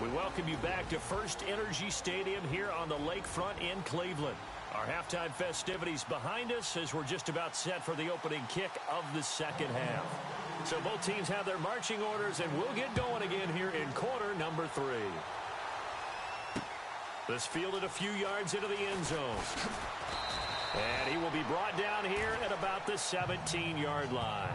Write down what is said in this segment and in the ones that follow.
We welcome you back to First Energy Stadium here on the lakefront in Cleveland. Our halftime festivities behind us as we're just about set for the opening kick of the second half. So both teams have their marching orders, and we'll get going again here in quarter number 3. This fielded a few yards into the end zone. And he will be brought down here at about the 17-yard line.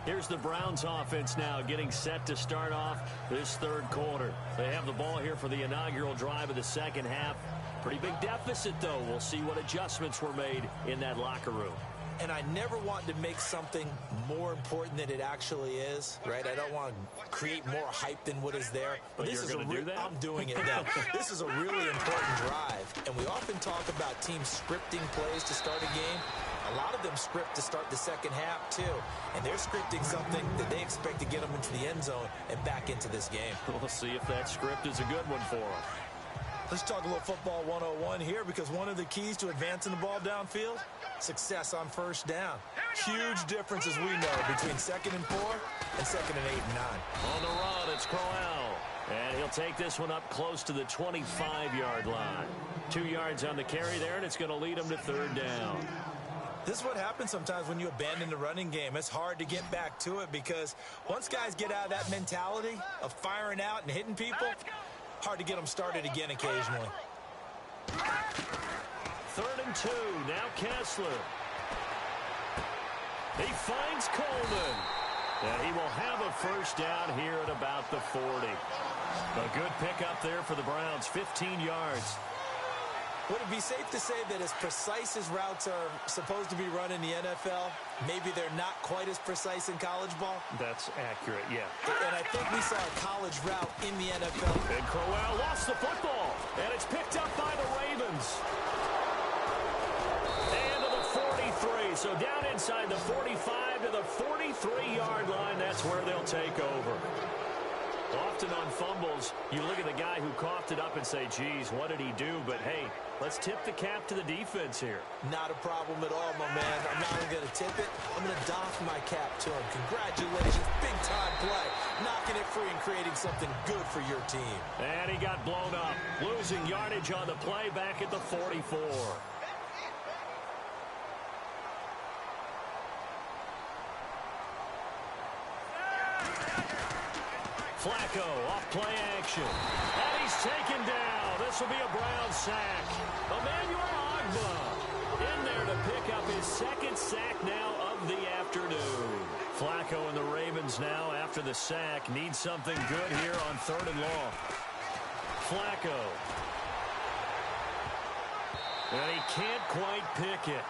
Here's the Browns offense now getting set to start off this third quarter. They have the ball here for the inaugural drive of the second half. Pretty big deficit, though. We'll see what adjustments were made in that locker room. And I never want to make something more important than it actually is, right? I don't want to create more hype than what is there. But this is do that? I'm doing it now. This is a really important drive. And we often talk about teams scripting plays to start a game. A lot of them script to start the second half, too. And they're scripting something that they expect to get them into the end zone and back into this game. We'll see if that script is a good one for them. Let's talk a little football 101 here, because one of the keys to advancing the ball downfield, success on first down. Huge difference, as we know, between 2nd and 4 and 2nd and 8 and 9. On the run, it's Crowell. And he'll take this one up close to the 25-yard line. 2 yards on the carry there, and it's going to lead him to third down. This is what happens sometimes when you abandon the running game. It's hard to get back to it, because once guys get out of that mentality of firing out and hitting people, hard to get them started again occasionally. 3rd and 2. Now Kessler. He finds Coleman. And he will have a first down here at about the 40. A good pickup there for the Browns. 15 yards. Would it be safe to say that as precise as routes are supposed to be run in the NFL, maybe they're not quite as precise in college ball? That's accurate, yeah. And I think we saw a college route in the NFL. And Crowell lost the football, and it's picked up by the Ravens. And to the 43, so down inside the 45 to the 43-yard line. That's where they'll take over. Often on fumbles, you look at the guy who coughed it up and say, geez, what did he do? But, hey, let's tip the cap to the defense here. Not a problem at all, my man. I'm not even going to tip it. I'm going to doff my cap to him. Congratulations. Big-time play. Knocking it free and creating something good for your team. And he got blown up. Losing yardage on the play back at the 44. Flacco off play action. And he's taken down. This will be a Brown sack. Emmanuel Ogbah in there to pick up his 2nd sack now of the afternoon. Flacco and the Ravens now, after the sack, need something good here on 3rd and long. Flacco. And he can't quite pick it.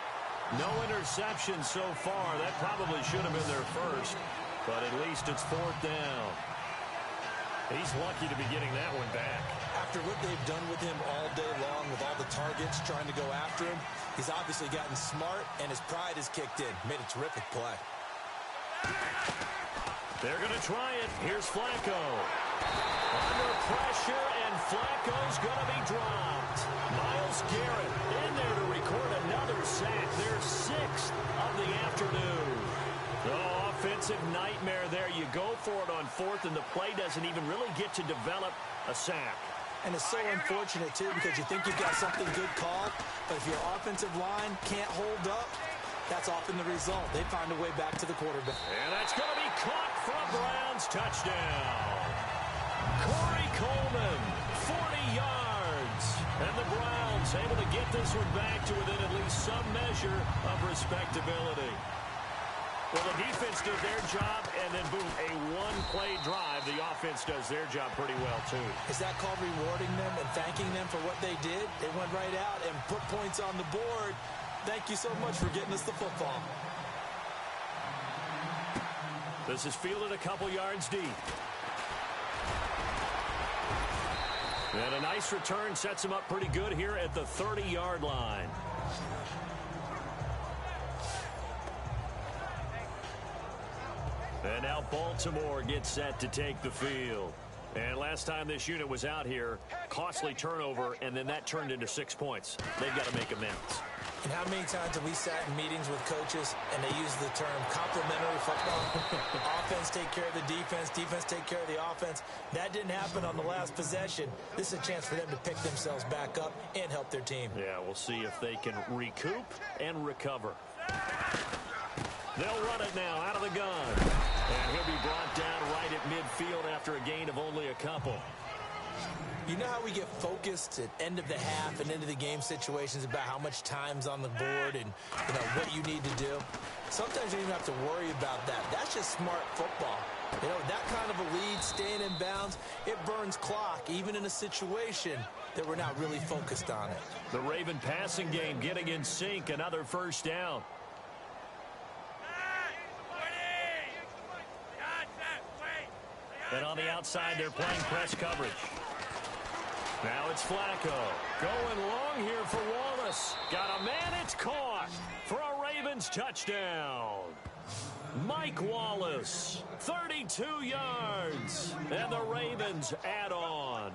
No interception so far. That probably should have been their first. But at least it's 4th down. He's lucky to be getting that one back. After what they've done with him all day long, with all the targets trying to go after him, he's obviously gotten smart, and his pride has kicked in. Made a terrific play. They're going to try it. Here's Flacco. Under pressure, and Flacco's going to be dropped. Myles Garrett in there to record another sack. Their 6th of the afternoon. Oh, offensive nightmare there. You go for it on 4th, and the play doesn't even really get to develop a sack. And it's so unfortunate, too, because you think you've got something good called, but if your offensive line can't hold up, that's often the result. They find a way back to the quarterback. And that's going to be caught for a Browns touchdown. Corey Coleman, 40 yards. And the Browns able to get this one back to within at least some measure of respectability. Well, the defense did their job, and then, boom, a one-play drive. The offense does their job pretty well, too. Is that called rewarding them and thanking them for what they did? They went right out and put points on the board. Thank you so much for getting us the football. This is fielded a couple yards deep. And a nice return sets him up pretty good here at the 30-yard line. And now Baltimore gets set to take the field. And last time this unit was out here, costly turnover, and then that turned into 6 points. They've got to make amends. And how many times have we sat in meetings with coaches and they use the term complementary football? Offense take care of the defense, defense take care of the offense. That didn't happen on the last possession. This is a chance for them to pick themselves back up and help their team. Yeah, we'll see if they can recoup and recover. They'll run it now out of the gun. And he'll be brought down right at midfield after a gain of only a couple. You know how we get focused at end of the half and into the game situations about how much time's on the board and what you need to do? Sometimes you don't even have to worry about that. That's just smart football. That kind of a lead, staying in bounds, it burns clock, even in a situation that we're not really focused on it. The Raven passing game getting in sync, another first down. And on the outside, they're playing press coverage. Now it's Flacco. Going long here for Wallace. Got a man, it's caught for a Ravens touchdown. Mike Wallace, 32 yards. And the Ravens add on.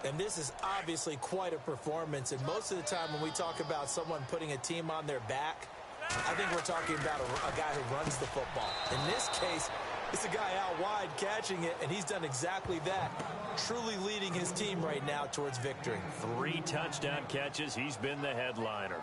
And this is obviously quite a performance. And most of the time when we talk about someone putting a team on their back, I think we're talking about a guy who runs the football. In this case, it's a guy out wide catching it, and he's done exactly that. Truly leading his team right now towards victory. 3 touchdown catches. He's been the headliner.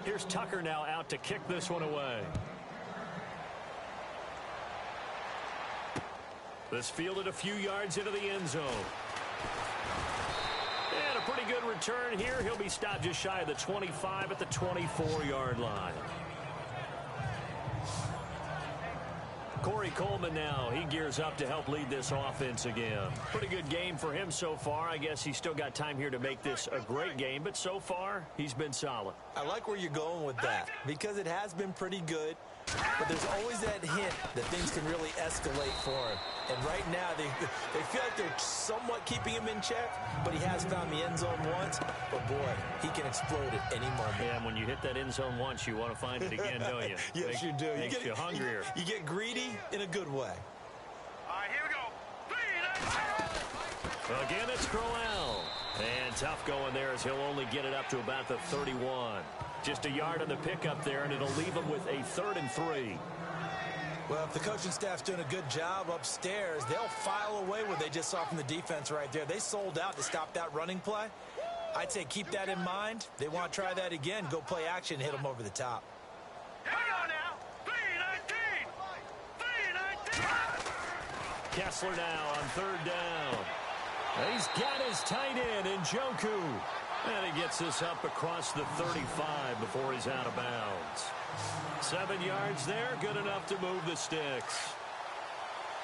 Here's Tucker now out to kick this one away. This fielded a few yards into the end zone. And a pretty good return here. He'll be stopped just shy of the 25 at the 24-yard line. Corey Coleman now, he gears up to help lead this offense again. Pretty good game for him so far. I guess he's still got time here to make this a great game, but so far, he's been solid. I like where you're going with that because it has been pretty good, but there's always that hint that things can really escalate for him. And right now, they feel like they're somewhat keeping him in check, but he has found the end zone once. But, boy, he can explode at any moment. Yeah, and when you hit that end zone once, you want to find it again, don't you? Yes, you do. Makes you hungrier. You get greedy in a good way. All right, here we go. Again, it's Crowell. And tough going there as he'll only get it up to about the 31. Just a yard on the pickup there, and it'll leave him with a 3rd and 3. Well, if the coaching staff's doing a good job upstairs, they'll file away what they just saw from the defense right there. They sold out to stop that running play. I'd say keep that in mind. They want to try that again. Go play action, hit them over the top. Hang on now. 3-19. 3-19. Kessler now on 3rd down. He's got his tight end in Njoku. And he gets this up across the 35 before he's out of bounds. 7 yards there, good enough to move the sticks.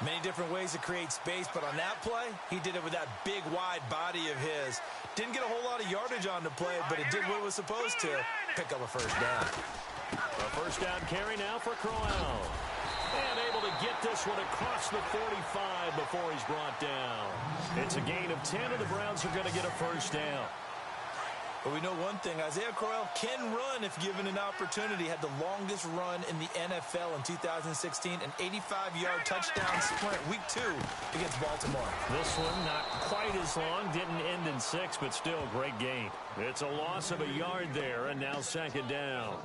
Many different ways to create space, but on that play, he did it with that big, wide body of his. Didn't get a whole lot of yardage on the play, but it did what it was supposed to. Pick up a first down. A first down carry now for Crowell. And able to get this one across the 45 before he's brought down. It's a gain of 10, and the Browns are going to get a first down. But we know one thing, Isaiah Crowell can run if given an opportunity. Had the longest run in the NFL in 2016, an 85-yard touchdown sprint, week 2 against Baltimore. This one not quite as long, didn't end in 6, but still a great gain. It's a loss of a yard there, and now 2nd down.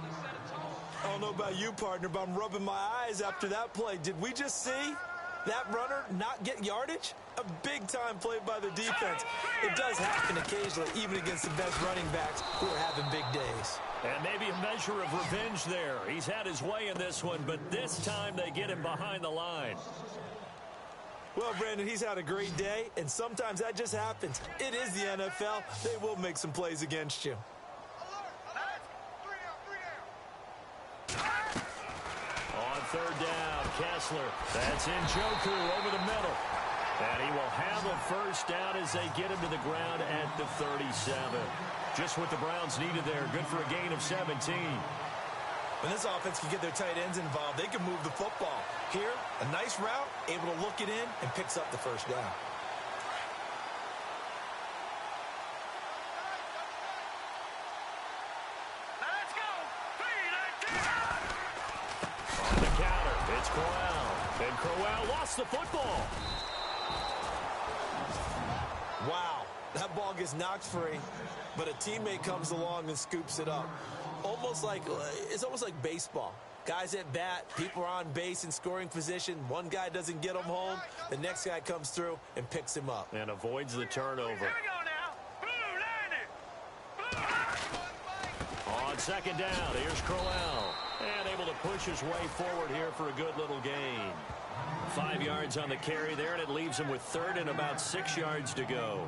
I don't know about you, partner, but I'm rubbing my eyes after that play. Did we just see that runner not get yardage? A big-time play by the defense. It does happen occasionally, even against the best running backs who are having big days. And maybe a measure of revenge there. He's had his way in this one, but this time they get him behind the line. Well, Brandon, he's had a great day, and sometimes that just happens. It is the NFL. They will make some plays against you. On 3rd down, Kessler. That's Njoku over the middle. And he will have a first down as they get him to the ground at the 37. Just what the Browns needed there. Good for a gain of 17. When this offense can get their tight ends involved, they can move the football. Here, a nice route, able to look it in, and picks up the first down. it's Crowell. And Crowell lost the football. Wow, that ball gets knocked free, but a teammate comes along and scoops it up. It's almost like baseball. Guys at bat, people are on base in scoring position. One guy doesn't get him home. The next guy comes through and picks him up. And avoids the turnover. Here we go now. Blue, landed. On second down, here's Crowell. And able to push his way forward here for a good little gain. 5 yards on the carry there, and it leaves him with third and about 6 yards to go.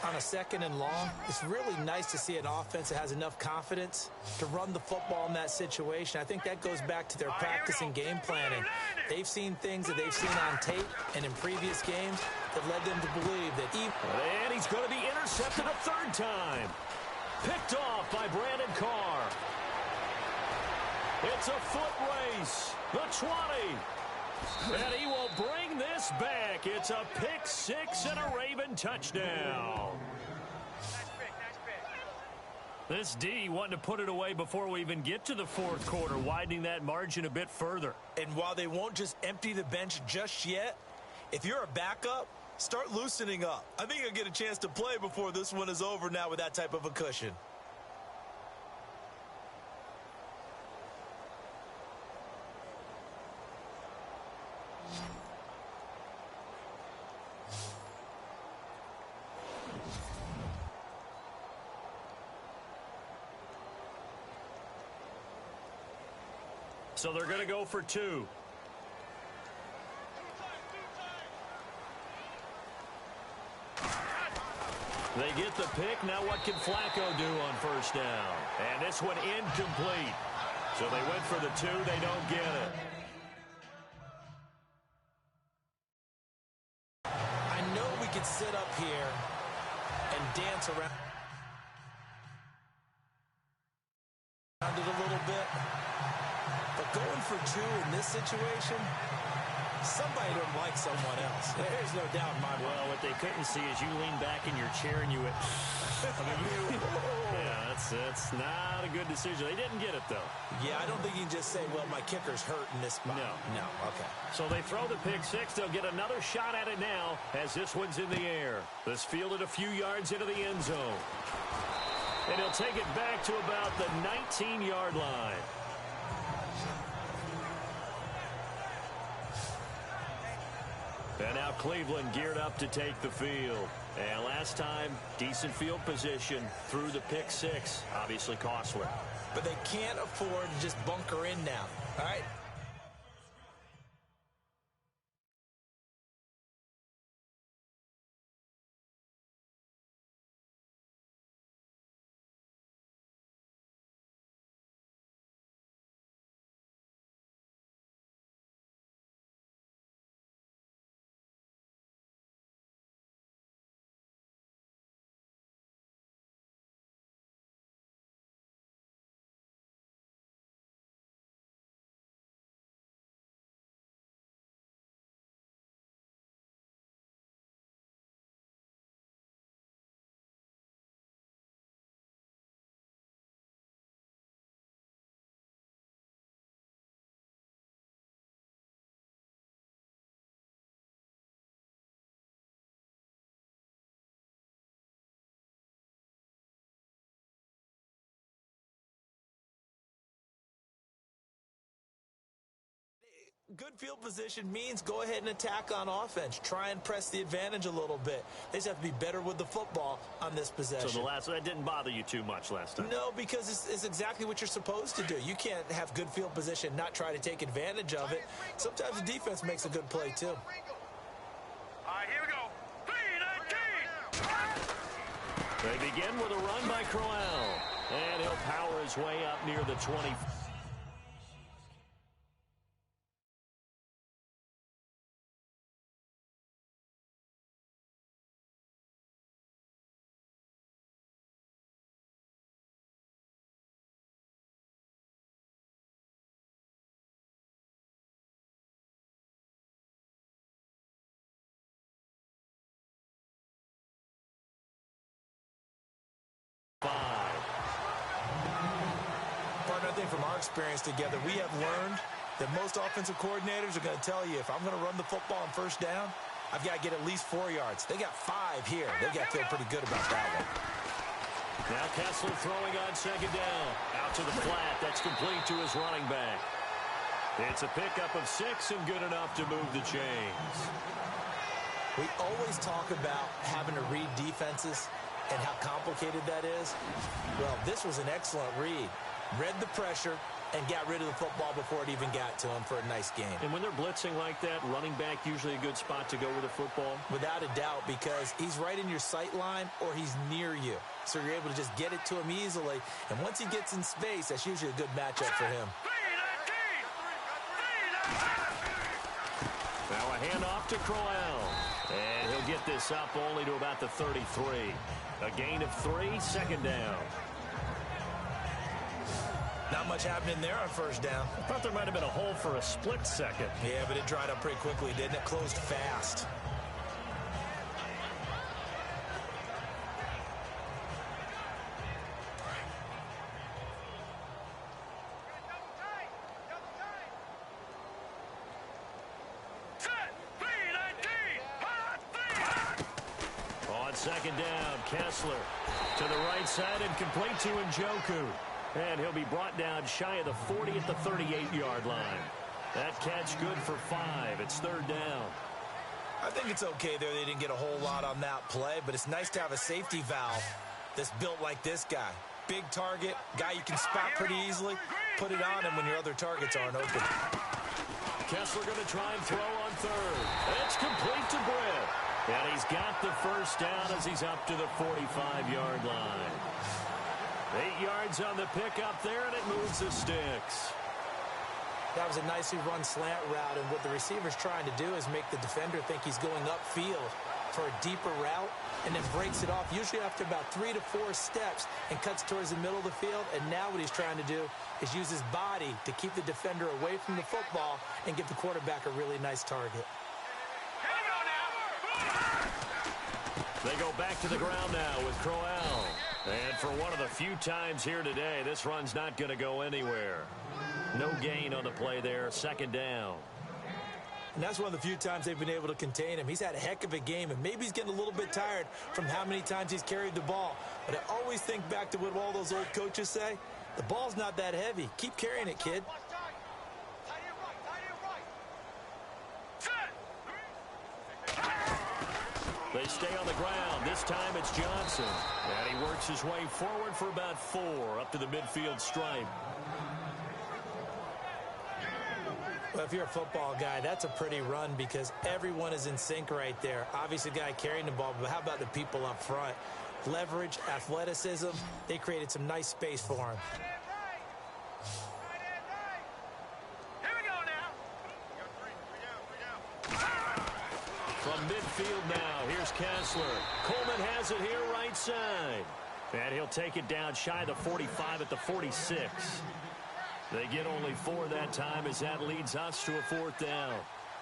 On a second and long, it's really nice to see an offense that has enough confidence to run the football in that situation. I think that goes back to their practice and game planning. They've seen things that they've seen on tape and in previous games that led them to believe that even... And he's going to be intercepted a third time. Picked off by Brandon Carr. It's a foot race. The 20. And he will bring this back. It's a pick six and a Raven touchdown. This D wanting to put it away before we even get to the fourth quarter, widening that margin a bit further. And while they won't just empty the bench just yet, if you're a backup, start loosening up. I think you'll get a chance to play before this one is over now with that type of a cushion. So they're going to go for two. They get the pick. Now what can Flacco do on first down? And this one incomplete. So they went for the two. They don't get it. I know we could sit up here and dance around it a little bit. But going for two in this situation, somebody don't like someone else. There's no doubt in my mind. Well, what they couldn't see is you lean back in your chair and you went, yeah, that's not a good decision. They didn't get it, though. Yeah, I don't think you can just say, well, my kicker's hurt in this spot. No, okay. So they throw the pick six. They'll get another shot at it now as this one's in the air. This fielded a few yards into the end zone. And he'll take it back to about the 19-yard line. And now Cleveland geared up to take the field. And last time, decent field position through the pick six. Obviously costly. But they can't afford to just bunker in now. All right? Good field position means go ahead and attack on offense. Try and press the advantage a little bit. They just have to be better with the football on this possession. So that didn't bother you too much last time? No, because it's exactly what you're supposed to do. You can't have good field position, not try to take advantage of it. Sometimes the defense makes a good play, too. All right, here we go. 3-19. They begin with a run by Crowell. And he'll power his way up near the 20. Partner, I think from our experience together, we have learned that most offensive coordinators are going to tell you, if I'm going to run the football on first down, I've got to get at least 4 yards. They got 5 here. They've got to feel pretty good about that one. Now Kessler throwing on second down. Out to the flat. That's complete to his running back. It's a pickup of 6 and good enough to move the chains. We always talk about having to read defenses and how complicated that is. Well, this was an excellent read. Read the pressure and got rid of the football before it even got to him for a nice game. And when they're blitzing like that, running back usually a good spot to go with the football? Without a doubt, because he's right in your sight line or he's near you. So you're able to just get it to him easily. And once he gets in space, that's usually a good matchup for him. Now a handoff to Crowell. And he'll get this up only to about the 33. A gain of 3, second down. Not much happening there on first down. I thought there might have been a hole for a split second. Yeah, but it dried up pretty quickly, didn't it? Closed fast. On second down, Kessler to the right side and complete to Njoku. And he'll be brought down shy of the 40 at the 38-yard line. That catch good for 5. It's third down. I think it's okay there. They didn't get a whole lot on that play, but it's nice to have a safety valve that's built like this guy. Big target, guy you can spot pretty easily. Put it on him when your other targets aren't open. Kessler going to try and throw on third. It's complete to Britt. And he's got the first down as he's up to the 45-yard line. 8 yards on the pickup there, and it moves the sticks. That was a nicely run slant route, and what the receiver's trying to do is make the defender think he's going upfield for a deeper route, and then breaks it off, usually after about 3 to 4 steps, and cuts towards the middle of the field. And now what he's trying to do is use his body to keep the defender away from the football and give the quarterback a really nice target. They go back to the ground now with Crowell. And for one of the few times here today, this run's not going to go anywhere. No gain on the play there, second down. And that's one of the few times they've been able to contain him. He's had a heck of a game, and maybe he's getting a little bit tired from how many times he's carried the ball. But I always think back to what all those old coaches say. The ball's not that heavy. Keep carrying it, kid. They stay on the ground. This time it's Johnson. And he works his way forward for about 4 up to the midfield stripe. Well, if you're a football guy, that's a pretty run because everyone is in sync right there. Obviously, the guy carrying the ball, but how about the people up front? Leverage, athleticism, they created some nice space for him. From midfield now, here's Kessler. Coleman has it here right side. And he'll take it down shy of the 45 at the 46. They get only 4 that time as that leads us to a 4th down.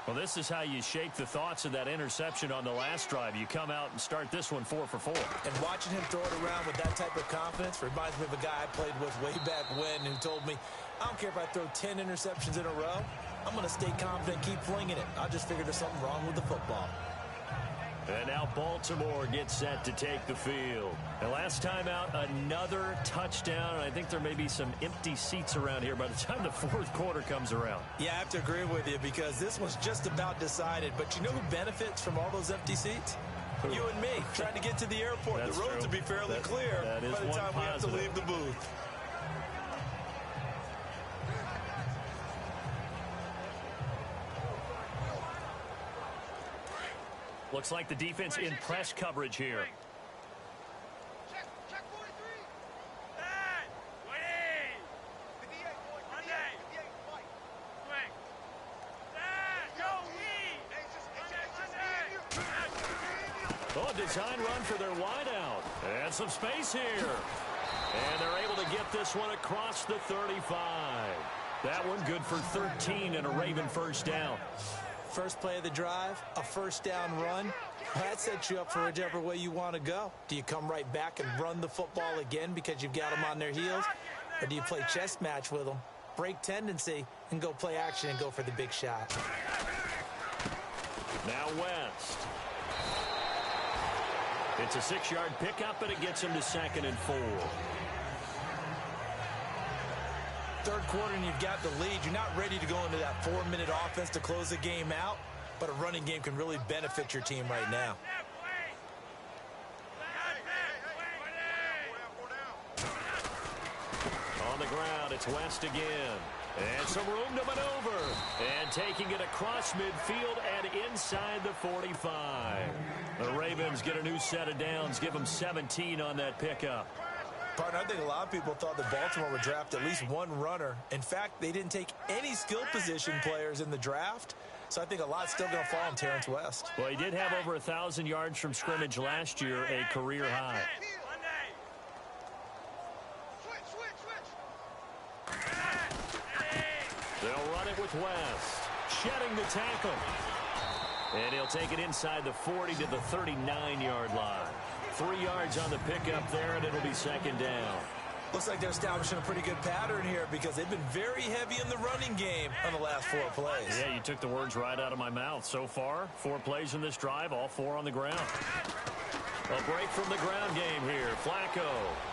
Well, this is how you shake the thoughts of that interception on the last drive. You come out and start this one 4 for 4. And watching him throw it around with that type of confidence reminds me of a guy I played with way back when who told me, I don't care if I throw 10 interceptions in a row. I'm going to stay confident, keep flinging it. I just figured there's something wrong with the football. And now Baltimore gets set to take the field. And last time out, another touchdown. And I think there may be some empty seats around here by the time the 4th quarter comes around. Yeah, I have to agree with you because this was just about decided. But you know who benefits from all those empty seats? Who? You and me, trying to get to the airport. That's the roads true. will be fairly clear that is by the time we have to leave the booth. Looks like the defense in press coverage here. Check 43. Oh, design run for their wideout. And some space here. And they're able to get this one across the 35. That one good for 13 and a Raven first down. First play of the drive, a first down run. That sets you up for whichever way you want to go. Do you come right back and run the football again because you've got them on their heels? Or do you play chess match with them break tendency, and go play action and go for the big shot. Now West. It's a 6-yard pickup, and it gets him to 2nd and 4. Third quarter, and you've got the lead. You're not ready to go into that 4-minute offense to close the game out, but a running game can really benefit your team right now. On the ground, it's West again. And some room to maneuver. And taking it across midfield and inside the 45. The Ravens get a new set of downs. Give them 17 on that pickup. Partner, I think a lot of people thought that Baltimore would draft at least one runner. In fact, they didn't take any skill position players in the draft. So I think a lot's still going to fall on Terrence West. Well, he did have over 1,000 yards from scrimmage last year, a career high. They'll run it with West. Shedding the tackle. And he'll take it inside the 40 to the 39-yard line. 3 yards on the pickup there, and it'll be 2nd down. Looks like they're establishing a pretty good pattern here because they've been very heavy in the running game on the last 4 plays. Yeah, you took the words right out of my mouth. So far, 4 plays in this drive, all 4 on the ground. A break from the ground game here. Flacco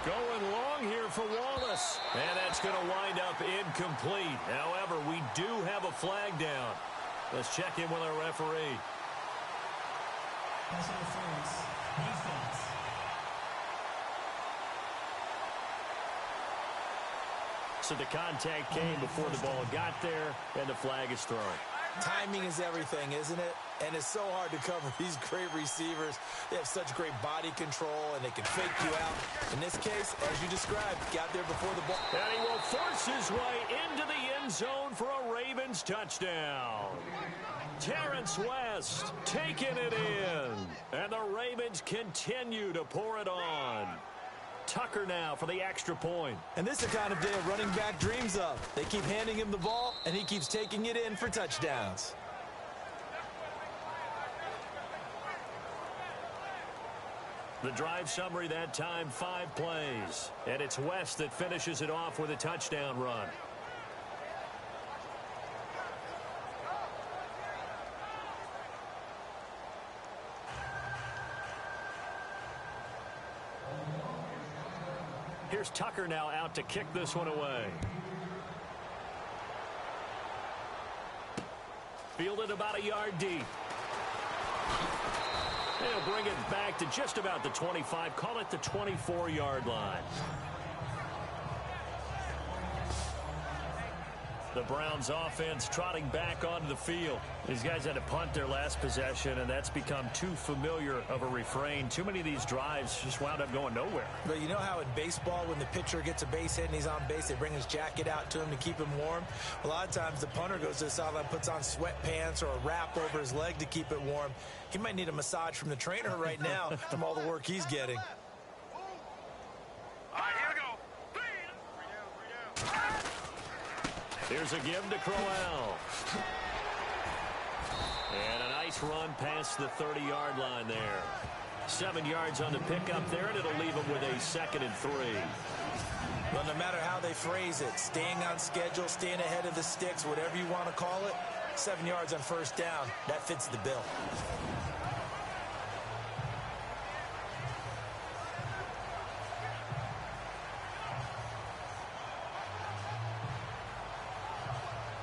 going long here for Wallace. And that's going to wind up incomplete. However, we do have a flag down. Let's check in with our referee. Pass interference. Defense. So the contact came before the ball got there, and the flag is thrown. Timing is everything, isn't it? And it's so hard to cover these great receivers. They have such great body control, and they can fake you out. In this case, as you described, got there before the ball. And he will force his way into the end zone for a Ravens touchdown. Terrence West taking it in. And the Ravens continue to pour it on. Tucker now for the extra point. And this is the kind of day a running back dreams of. They keep handing him the ball, and he keeps taking it in for touchdowns. The drive summary that time, 5 plays. And it's West that finishes it off with a touchdown run. Here's Tucker now out to kick this one away. Fielded about a yard deep. They'll bring it back to just about the 25. Call it the 24-yard line. The Browns offense trotting back onto the field. These guys had to punt their last possession, and that's become too familiar of a refrain. Too many of these drives just wound up going nowhere. But you know how in baseball, when the pitcher gets a base hit and he's on base, they bring his jacket out to him to keep him warm? A lot of times the punter goes to the sideline, puts on sweatpants or a wrap over his leg to keep it warm. He might need a massage from the trainer right now from all the work he's getting. All right, here we go. Here's a give to Crowell. And a nice run past the 30-yard line there. 7 yards on the pickup there, and it'll leave them with a 2nd and 3. Well, no matter how they phrase it, staying on schedule, staying ahead of the sticks, whatever you want to call it, 7 yards on first down, that fits the bill.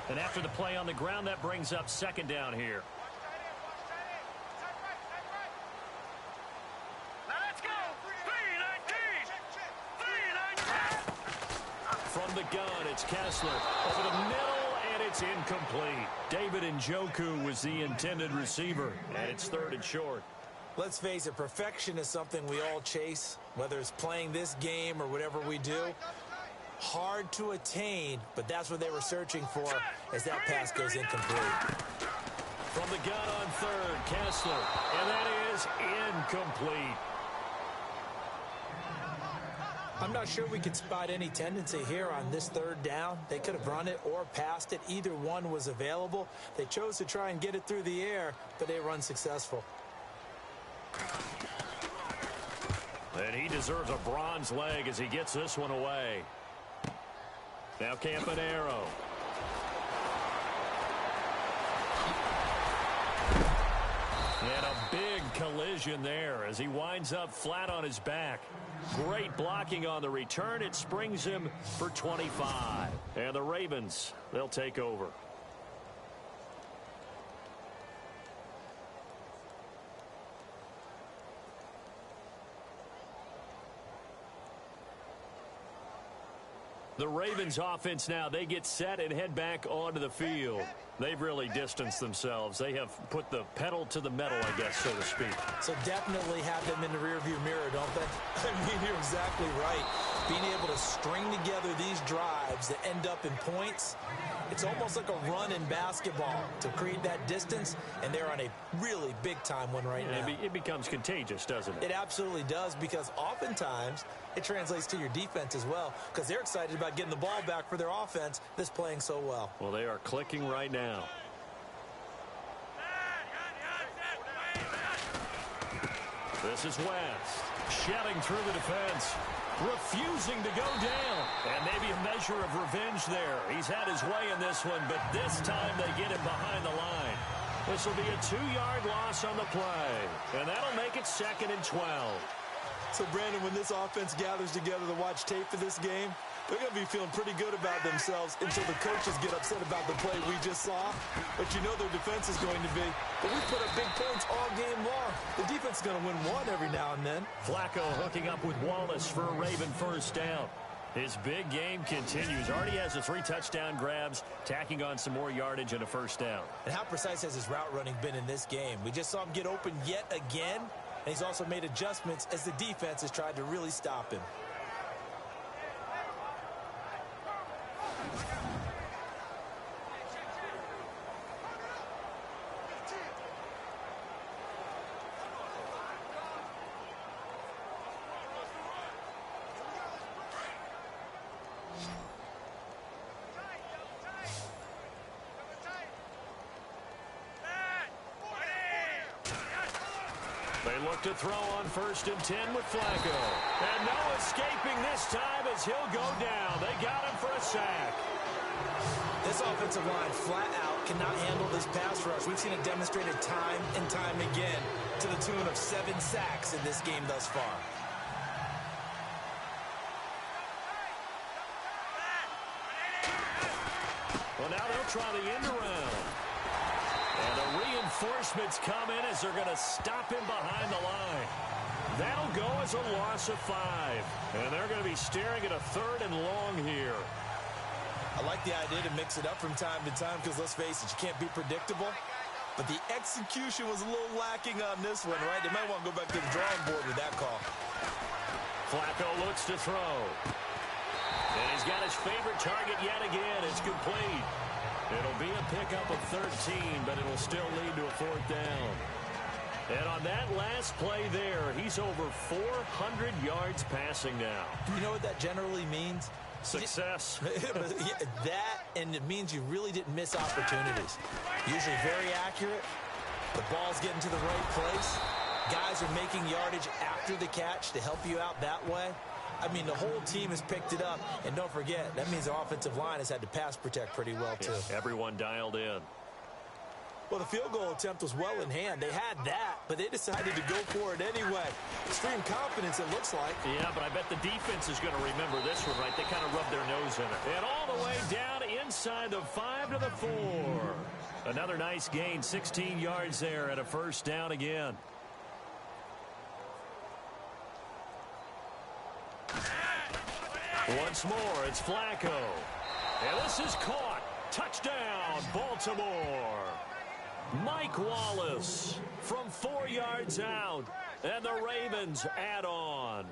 And after the play on the ground, that brings up 2nd down here. Now let's go. 3-19. From the gun, it's Kessler. Over the middle, and it's incomplete. David Njoku was the intended receiver, and it's 3rd and short. Let's face it, perfection is something we all chase, whether it's playing this game or whatever we do. Hard to attain, but that's what they were searching for as that pass goes incomplete. From the gun on 3rd, Kessler, and that is incomplete. I'm not sure we could spot any tendency here on this 3rd down. They could have run it or passed it. Either one was available. They chose to try and get it through the air, but they were unsuccessful. And he deserves a bronze leg as he gets this one away. Now Campanaro. And a big collision there as he winds up flat on his back. Great blocking on the return. It springs him for 25. And the Ravens, they'll take over. The Ravens offense now, they get set and head back onto the field. They've really distanced themselves. They have put the pedal to the metal, I guess, so to speak. So definitely have them in the rearview mirror, don't they? I mean, you're exactly right. Being able to string together these drives that end up in points, it's almost like a run in basketball to create that distance, and they're on a really big-time one right now. It becomes contagious, doesn't it? It absolutely does, because oftentimes it translates to your defense as well, because they're excited about getting the ball back for their offense that's playing so well. Well, they are clicking right now. This is West, shedding through the defense, refusing to go down. And maybe a measure of revenge there. He's had his way in this one, but this time they get him behind the line. This will be a 2-yard loss on the play, and that'll make it 2nd and 12. So, Brandon, when this offense gathers together to watch tape for this game, they're going to be feeling pretty good about themselves until the coaches get upset about the play we just saw. But you know their defense is going to be. But we put up big points all game long. The defense is going to win one every now and then. Flacco hooking up with Wallace for a Raven first down. His big game continues. Already has the 3 touchdown grabs, tacking on some more yardage and a first down. And how precise has his route running been in this game? We just saw him get open yet again. And he's also made adjustments as the defense has tried to really stop him. They look to throw on 1st and 10 with Flacco. And no escaping this time as he'll go down. They got him for a sack. This offensive line flat out cannot handle this pass rush. We've seen it demonstrated time and time again to the tune of 7 sacks in this game thus far. Well, now they'll try the end around. And the reinforcements come in as they're going to stop him behind the line. That'll go as a loss of 5. And they're going to be staring at a 3rd and long here. I like the idea to mix it up from time to time because, let's face it, you can't be predictable. But the execution was a little lacking on this one, right? They might want to go back to the drawing board with that call. Flacco looks to throw. And he's got his favorite target yet again. It's complete. It'll be a pickup of 13, but it'll still lead to a 4th down. And on that last play there, he's over 400 yards passing now. Do you know what that generally means? Success. That, and it means you really didn't miss opportunities. Usually very accurate. The ball's getting to the right place. Guys are making yardage after the catch to help you out that way. I mean, the whole team has picked it up. And don't forget, that means the offensive line has had to pass protect pretty well, too. Yeah, everyone dialed in. Well, the field goal attempt was well in hand. They had that, but they decided to go for it anyway. Extreme confidence, it looks like. Yeah, but I bet the defense is going to remember this one, right? They kind of rubbed their nose in it. And all the way down inside the 5 to the 4. Another nice gain, 16 yards there and a first down again. Once more, it's Flacco. And this is caught. Touchdown, Baltimore. Mike Wallace from 4 yards out. And the Ravens add on.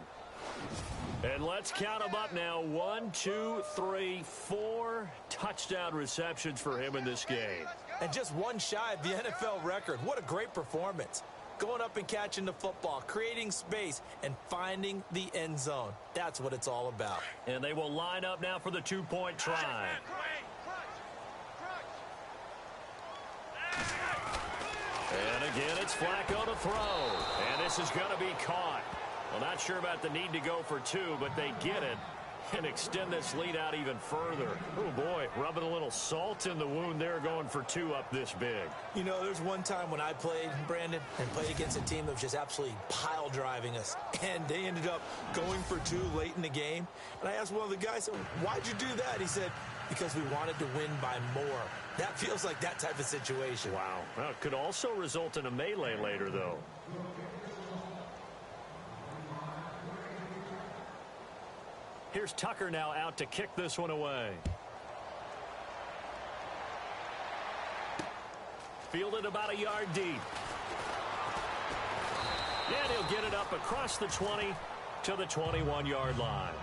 And let's count them up now. 1, 2, 3, 4 touchdown receptions for him in this game. And just one shy of the NFL record. What a great performance. Going up and catching the football, creating space, and finding the end zone. That's what it's all about. And they will line up now for the 2-point try. And again, it's Flacco to throw. And this is going to be caught. Well, not sure about the need to go for 2, but they get it. and extend this lead out even further. Oh, boy, rubbing a little salt in the wound there, going for 2 up this big. You know, there's one time when I played, Brandon, and played against a team that was just absolutely pile driving us, and they ended up going for 2 late in the game. And I asked one of the guys, why'd you do that? He said, because we wanted to win by more. That feels like that type of situation. Wow. Well, it could also result in a melee later, though. Here's Tucker now out to kick this one away. Fielded about a yard deep. And he'll get it up across the 20 to the 21-yard line.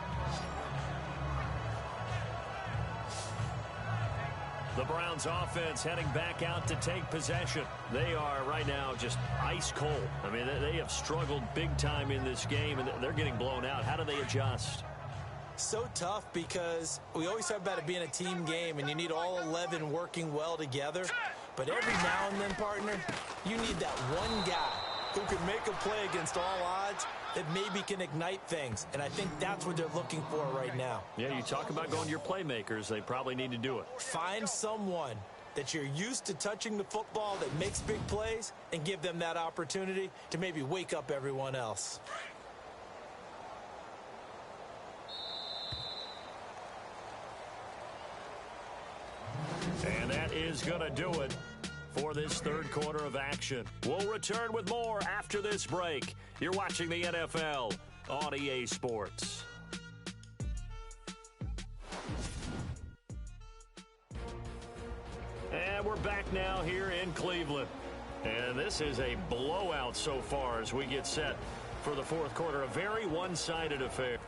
The Browns offense heading back out to take possession. They are right now just ice cold. I mean, they have struggled big time in this game, and they're getting blown out. How do they adjust? So tough because we always talk about it being a team game, and you need all 11 working well together. But every now and then, partner, you need that one guy who can make a play against all odds that maybe can ignite things. And I think that's what they're looking for right now. Yeah, you talk about going to your playmakers. They probably need to do it. Find someone that you're used to touching the football that makes big plays and give them that opportunity to maybe wake up everyone else. And that is going to do it for this third quarter of action. We'll return with more after this break. You're watching the NFL on EA Sports. And we're back now here in Cleveland. And this is a blowout so far as we get set for the fourth quarter. A very one-sided affair.